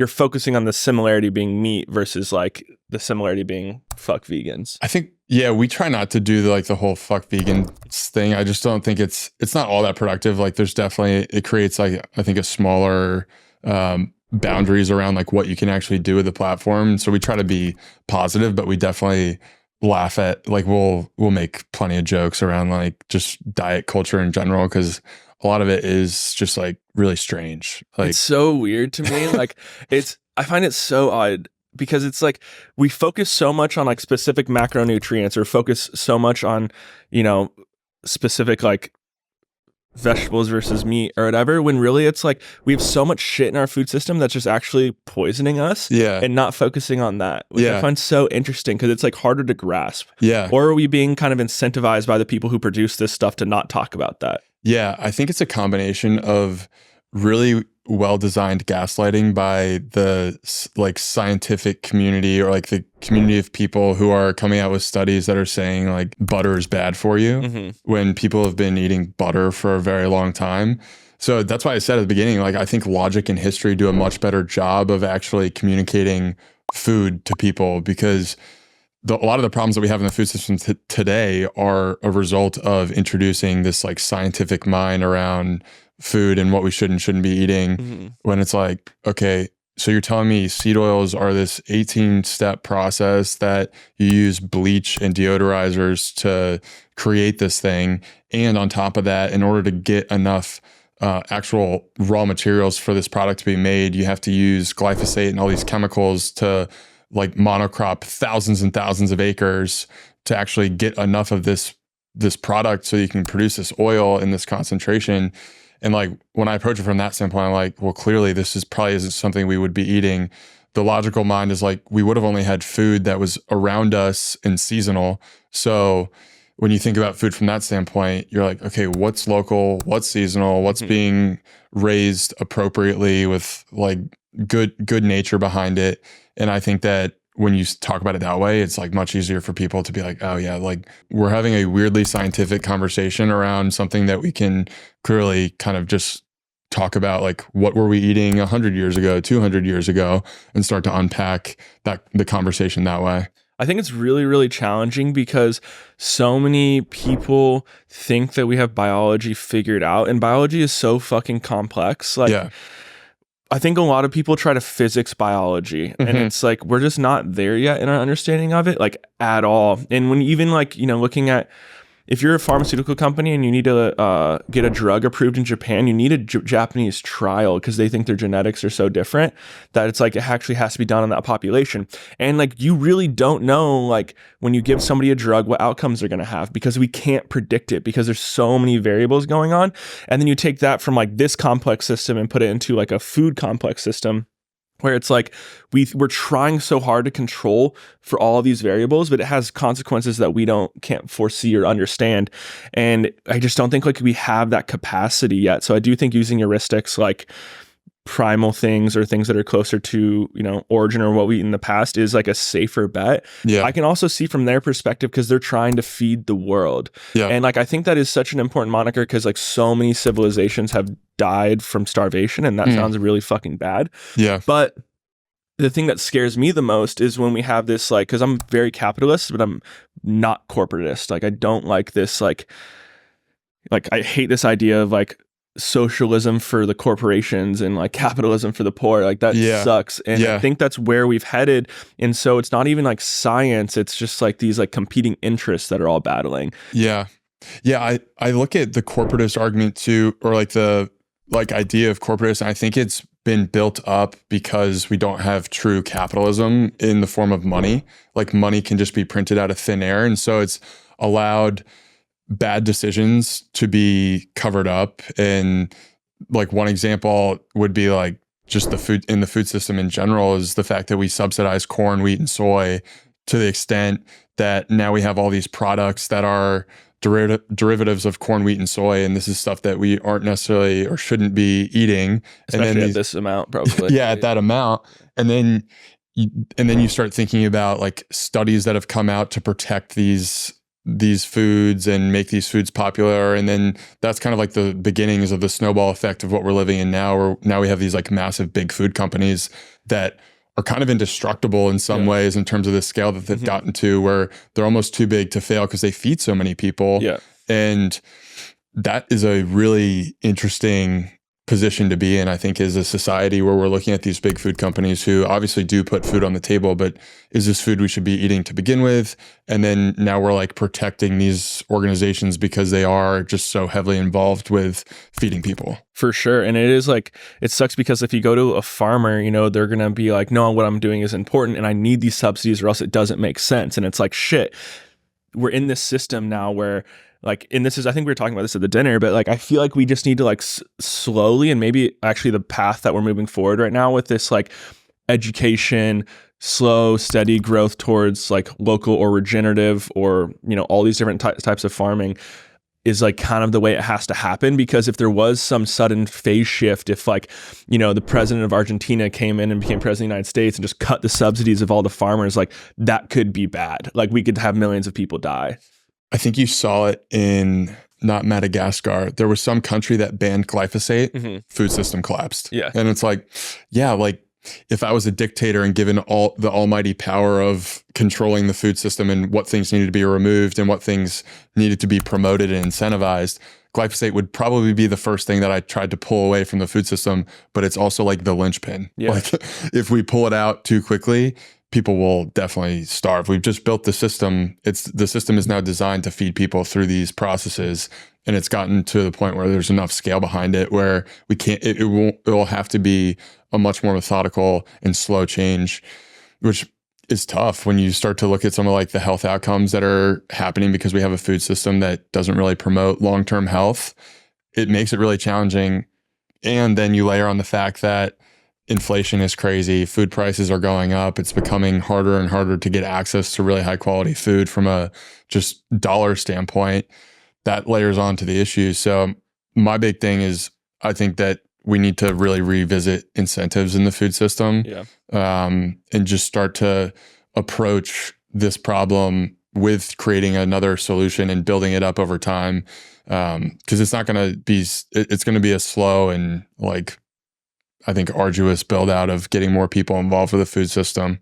you're focusing on the similarity being meat versus like the similarity being fuck vegans. I think, yeah, we try not to do the whole fuck vegan thing. I just don't think it's not all that productive. Like there's definitely, it creates like, I think a smaller boundaries around like what you can actually do with the platform. So we try to be positive, but we definitely laugh at, like we'll make plenty of jokes around like just diet culture in general, because a lot of it is just like really strange. Like it's so weird to me. Like I find it so odd because it's like we focus so much on like specific macronutrients or focus so much on, you know, specific like vegetables versus meat or whatever, when really it's like we have so much shit in our food system that's just actually poisoning us, and not focusing on that, which I find so interesting because it's like harder to grasp. Or are we being kind of incentivized by the people who produce this stuff to not talk about that? I think it's a combination of really well-designed gaslighting by the like scientific community, or like the community of people who are coming out with studies that are saying like butter is bad for you, when people have been eating butter for a very long time. So that's why I said at the beginning, like I think logic and history do a much better job of actually communicating food to people, because a lot of the problems that we have in the food system today are a result of introducing this like scientific mind around food and what we should and shouldn't be eating. When it's like, okay, so you're telling me seed oils are this 18-step process that you use bleach and deodorizers to create this thing, and on top of that, in order to get enough actual raw materials for this product to be made, you have to use glyphosate and all these chemicals to like monocrop thousands and thousands of acres to actually get enough of this product so you can produce this oil in this concentration. And like when I approach it from that standpoint, I'm like, well, clearly this is probably isn't something we would be eating. The logical mind is like, we would have only had food that was around us and seasonal. So when you think about food from that standpoint, you're like, okay, what's local, what's seasonal, what's being raised appropriately with like good nature behind it. And I think that when you talk about it that way, it's like much easier for people to be like, oh yeah, like we're having a weirdly scientific conversation around something that we can clearly kind of just talk about, like what were we eating 100 years ago, 200 years ago, and start to unpack the conversation that way. I think it's really, really challenging because so many people think that we have biology figured out, and biology is so fucking complex. Like, I think a lot of people try to physics biology, and it's like, we're just not there yet in our understanding of it, like at all. And when even like, you know, looking at, if you're a pharmaceutical company and you need to get a drug approved in Japan, you need a Japanese trial because they think their genetics are so different that it's like it actually has to be done on that population. And like you really don't know, like when you give somebody a drug, what outcomes they're going to have, because we can't predict it because there's so many variables going on. And then you take that from like this complex system and put it into like a food complex system, where it's like we're trying so hard to control for all of these variables, but it has consequences that we can't foresee or understand. And I just don't think like we have that capacity yet. So I do think using heuristics like primal things or things that are closer to, you know, origin or what we eat in the past is like a safer bet. I can also see from their perspective because they're trying to feed the world. And like I think that is such an important moniker because like so many civilizations have died from starvation, and that sounds really fucking bad. But the thing that scares me the most is when we have this, like, because I'm very capitalist, but I'm not corporatist. Like I don't like this, like I hate this idea of like socialism for the corporations and like capitalism for the poor. Like that sucks. And I think that's where we've headed. And so it's not even like science, it's just like these like competing interests that are all battling. I look at the corporatist argument too, or like the like idea of corporatist, and I think it's been built up because we don't have true capitalism in the form of money. Like money can just be printed out of thin air, and so it's allowed bad decisions to be covered up. And like one example would be like just the food in the food system in general is the fact that we subsidize corn, wheat, and soy to the extent that now we have all these products that are derivatives of corn, wheat, and soy, and this is stuff that we aren't necessarily or shouldn't be eating. Especially and then at this amount, probably. At that amount. And then you start thinking about like studies that have come out to protect these these foods and make these foods popular. And then that's kind of like the beginnings of the snowball effect of what we're living in now, where now we have these like massive big food companies that are kind of indestructible in some ways in terms of the scale that they've gotten to, where they're almost too big to fail because they feed so many people. Yeah. And that is a really interesting position to be in, I think, as a society where we're looking at these big food companies who obviously do put food on the table, but is this food we should be eating to begin with? And then now we're like protecting these organizations because they are just so heavily involved with feeding people. For sure. And it is like, it sucks because if you go to a farmer, you know, they're going to be like, no, what I'm doing is important and I need these subsidies or else it doesn't make sense. And it's like, shit, we're in this system now where like, and this is, I think we were talking about this at the dinner, but like, I feel like we just need to like slowly, and maybe actually the path that we're moving forward right now with this like education, slow, steady growth towards like local or regenerative or, you know, all these different types of farming is like kind of the way it has to happen. Because if there was some sudden phase shift, if like, you know, the president of Argentina came in and became president of the United States and just cut the subsidies of all the farmers, like that could be bad. Like we could have millions of people die. I think you saw it in not Madagascar. There was some country that banned glyphosate, food system collapsed. Yeah. And it's like, yeah, like if I was a dictator and given all the almighty power of controlling the food system and what things needed to be removed and what things needed to be promoted and incentivized, glyphosate would probably be the first thing that I tried to pull away from the food system. But it's also like the linchpin. Yeah. Like if we pull it out too quickly, people will definitely starve. We've just built the system. The system is now designed to feed people through these processes. And it's gotten to the point where there's enough scale behind it where we can't, it will have to be a much more methodical and slow change, which is tough when you start to look at some of like the health outcomes that are happening because we have a food system that doesn't really promote long-term health. It makes it really challenging. And then you layer on the fact that inflation is crazy. Food prices are going up. It's becoming harder and harder to get access to really high quality food from a just dollar standpoint. That layers on to the issue. So my big thing is I think that we need to really revisit incentives in the food system, and just start to approach this problem with creating another solution and building it up over time. Because it's not going to be, it's going to be a slow and like, I think arduous build out of getting more people involved with the food system.